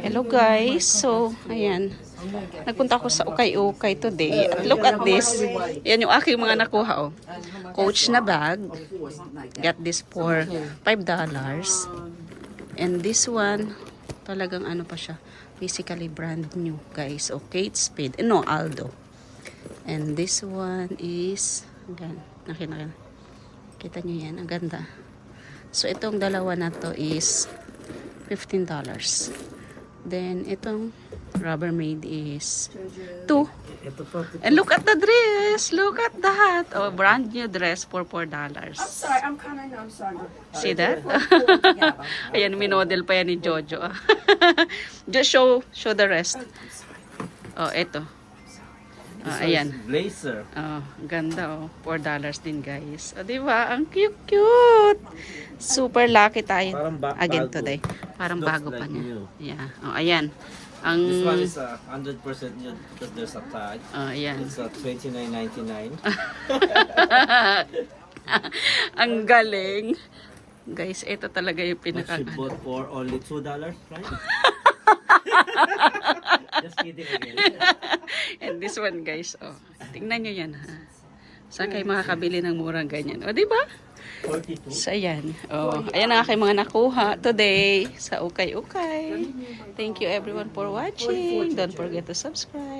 Hello guys, so ayan, nagpunta ako sa Ukay-Ukay today. Look at this, yan yung aking mga nakuha, oh. Coach na bag, got this for $5. And this one, talagang ano pa siya, basically brand new guys. Oh, Kate Spade, no, Aldo. And this one is, ayan, kita nyo yan, ang ganda. So itong dalawa na to is $15. Then itong Rubbermaid is 2. And look at the dress, look at that. Oh, brand new dress for $4. I'm sorry, I'm sorry. See that? Ayan, minodel pa yan ni Jojo. Just show the rest. Oh, ito. Ayan. Blazer. Oh, ganda oh. $4 din guys. O, diba? Ang cute-cute. Super lucky tayo. Again bago. today. Parang Looks bago pa like niya. new. Yeah. Oh, ayan. Ang This one is 100% new because there's a tag. oh, ayan. It's $29.99. Ang galing. Guys, ito talaga yung But pinaka she bought for only $2, right? Just kidding again. And this one guys, oh. Tingnan nyo yan ha. Saan kayo makakabili ng murang ganyan? O, diba? 42. So, ayan. Oh, ayan ang aking mga nakuha today sa Ukay-Ukay. Thank you everyone for watching. Don't forget to subscribe.